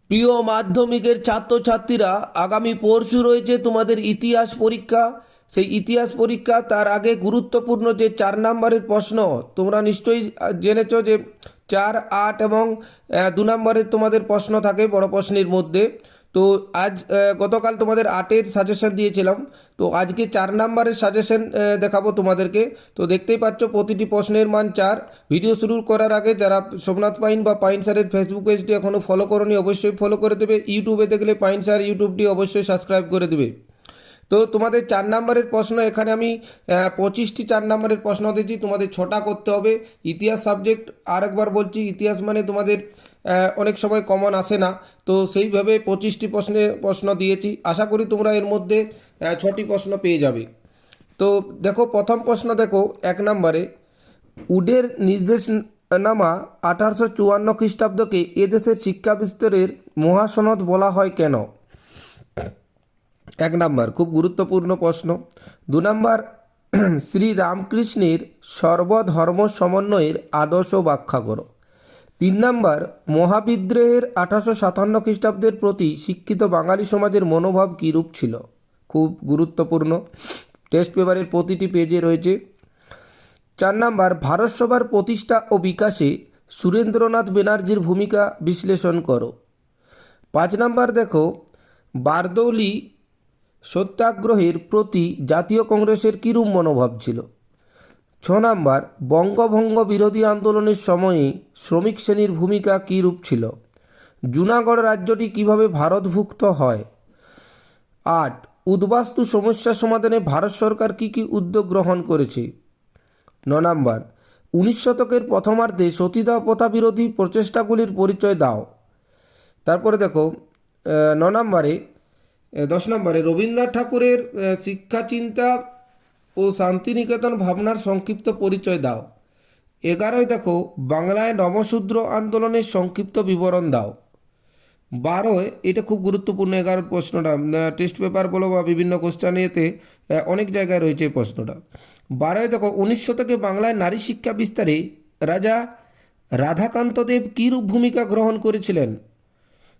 প্রিয় মাধ্যমিকের ছাত্রছাত্রীরা, আগামী পরশু রয়েছে তোমাদের ইতিহাস পরীক্ষা। সেই ইতিহাস পরীক্ষা তার আগে গুরুত্বপূর্ণ যে 4 নম্বরের প্রশ্ন তোমরা নিশ্চয়ই জেনেছো যে 4, 8 এবং 2 নম্বরের তোমাদের প্রশ্ন থাকে বড় প্রশ্নের মধ্যে। তো আজ গতকাল তোমাদের 8-এর সাজেশন দিয়েছিলাম, তো আজকে 4 নম্বরের সাজেশন দেখাবো তোমাদেরকে। তো দেখতেই পাচ্ছ প্রতিটি প্রশ্নের মান 4। ভিডিও শুরু করার আগে যারা সোমনাথ পাইন বা পাইন স্যারের ফেসবুক পেজটি এখনও ফলো করোনি অবশ্যই ফলো করে দেবে। ইউটিউবে দেখলে পাইন স্যার ইউটিউবটি অবশ্যই সাবস্ক্রাইব করে দেবে। তো তোমাদের 4 নম্বরের প্রশ্ন এখানে আমি 25টি 4 নম্বরের প্রশ্ন দিয়েছি, তোমাদের 6টা করতে হবে। ইতিহাস সাবজেক্ট আরেকবার বলছি, ইতিহাস মানে তোমাদের অনেক সময় কমন আসে না, তো সেইভাবে 25টি প্রশ্ন দিয়েছি। আশা করি তোমরা এর মধ্যে 6টি প্রশ্ন পেয়ে যাবে। তো দেখো প্রথম প্রশ্ন, দেখো 1 নম্বরে, উডের নির্দেশনামা 1854 খ্রিস্টাব্দকে এদেশের শিক্ষা বিস্তারের মহাসনদ বলা হয় কেন? 1 নম্বর, খুব গুরুত্বপূর্ণ প্রশ্ন। 2 নম্বর, শ্রী রামকৃষ্ণের সর্বধর্ম সমন্বয়ের আদর্শ ব্যাখ্যা করো। 3 নম্বর, মহাবিদ্রোহের 1857 খ্রিস্টাব্দের প্রতি শিক্ষিত বাঙালি সমাজের মনোভাব কীরূপ ছিল? খুব গুরুত্বপূর্ণ, টেস্ট পেপারের প্রতিটি পেজে রয়েছে। 4 নম্বর, ভারতসভার প্রতিষ্ঠা ও বিকাশে সুরেন্দ্রনাথ ব্যানার্জির ভূমিকা বিশ্লেষণ করো। 5 নম্বর, দেখো বারদৌলি সত্যাগ্রহের প্রতি জাতীয় কংগ্রেসের কীরূপ মনোভাব ছিল? 6 নম্বর, বঙ্গভঙ্গ বিরোধী আন্দোলনের সময়ে শ্রমিক শ্রেণীর ভূমিকা কীরূপ ছিল? জুনাগড় রাজ্যটি কিভাবে ভারতভুক্ত হয়? 8, উদ্বাস্তু সমস্যা সমাধানে ভারত সরকার কী কী উদ্যোগ গ্রহণ করেছে? 9 নম্বর, 19 শতকের প্রথমার্ধে সতীদাহ প্রথা বিরোধী প্রচেষ্টাগুলির পরিচয় দাও। তারপরে দেখো 9 নম্বরে 10 নম্বরে রবীন্দ্রনাথ ঠাকুরের শিক্ষা চিন্তা ও শান্তিনিকেতন ভাবনার সংক্ষিপ্ত পরিচয় দাও। 11 দেখো বাংলায় নমশূদ্র আন্দোলনের সংক্ষিপ্ত বিবরণ দাও। 12, এটা খুব গুরুত্বপূর্ণ 11 প্রশ্নটা, টেস্ট পেপার বলো বা বিভিন্ন কোশ্চেন এতে অনেক জায়গায় রয়েছে এই প্রশ্নটা। 12 দেখো 19 শতকে বাংলায় নারী শিক্ষা বিস্তারে রাজা রাধাকান্ত দেব কীরূপ ভূমিকা গ্রহণ করেছিলেন?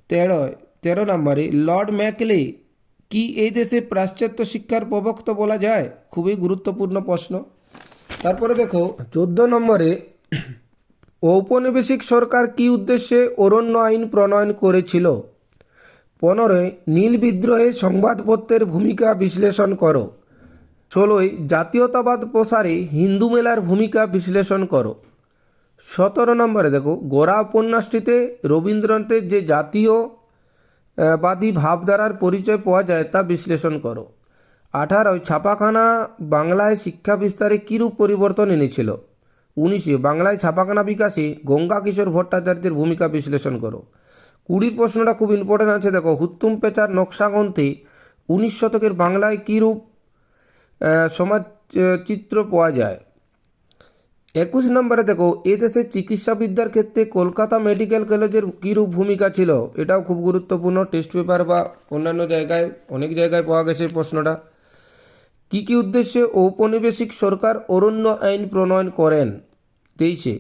13 নম্বরে লর্ড ম্যাকলে কি এই দেশে পাশ্চাত্য শিক্ষার প্রবক্তা বলা যায়? খুবই গুরুত্বপূর্ণ প্রশ্ন। তারপরে দেখো 14 নম্বরে, ঔপনিবেশিক সরকার কি উদ্দেশ্যে অরণ্য আইন প্রণয়ন করেছিল? 15, নীল বিদ্রোহে সংবাদপত্রের ভূমিকা বিশ্লেষণ করো। 16, জাতীয়তাবাদ প্রসারে হিন্দু মেলার ভূমিকা বিশ্লেষণ করো। 17 নম্বরে দেখো গোরা উপন্যাসটিতে রবীন্দ্রনাথের যে জাতীয়বাদী ভাবধারার পরিচয় পাওয়া যায় তা বিশ্লেষণ করো। 18, ছাপাখানা বাংলায় শিক্ষা বিস্তারে কীরূপ পরিবর্তন এনেছিল? 19, বাংলায় ছাপাখানা বিকাশে গঙ্গা কিশোর ভট্টাচার্যের ভূমিকা বিশ্লেষণ করো। 20 প্রশ্নটা খুব ইম্পর্টেন্ট আছে, দেখো হুত্তুম পেচার নকশা গ্রন্থে 19 শতকের বাংলায় কীরূপ সমাজ চিত্র পাওয়া যায়? 21 নম্বরে দেখো এদেশের চিকিৎসাবিদ্যার ক্ষেত্রে কলকাতা মেডিকেল কলেজের কীরূপ ভূমিকা ছিল? এটাও খুব গুরুত্বপূর্ণ, টেস্ট পেপার বা অন্যান্য জায়গায় অনেক জায়গায় পাওয়া গেছে এই প্রশ্নটা। কী কী উদ্দেশ্যে ঔপনিবেশিক সরকার অরণ্য আইন প্রণয়ন করেন? 23,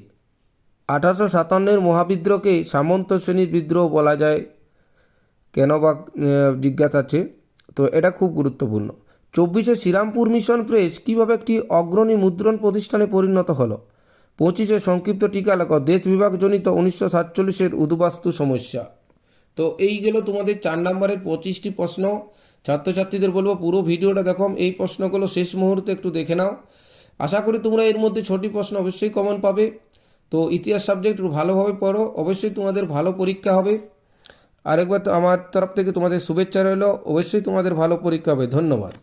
1857 মহাবিদ্রোহকে সামন্ত শ্রেণীর বিদ্রোহ বলা যায় কেন বা জিজ্ঞাসা আছে, তো এটা খুব গুরুত্বপূর্ণ। 24, শ্রীরামপুর মিশন প্রেস কীভাবে একটি অগ্রণী মুদ্রণ প্রতিষ্ঠানে পরিণত হলো? 25, সংক্ষিপ্ত টিকা লেখো দেশ বিভাগজনিত 1947 উদ্বাস্তু সমস্যা। তো এই গেল তোমাদের 4 নম্বরের 25টি প্রশ্ন। ছাত্রছাত্রীদের বলবো পুরো ভিডিওটা দেখো, এই প্রশ্নগুলো শেষ মুহূর্তে একটু দেখে নাও। আশা করি তোমরা এর মধ্যে 6টি প্রশ্ন অবশ্যই কমন পাবে। তো ইতিহাস সাবজেক্ট একটু ভালোভাবে পড়ো, অবশ্যই তোমাদের ভালো পরীক্ষা হবে। আরেকবার তো আমার তরফ থেকে তোমাদের শুভেচ্ছা রইল, অবশ্যই তোমাদের ভালো পরীক্ষা হবে। ধন্যবাদ।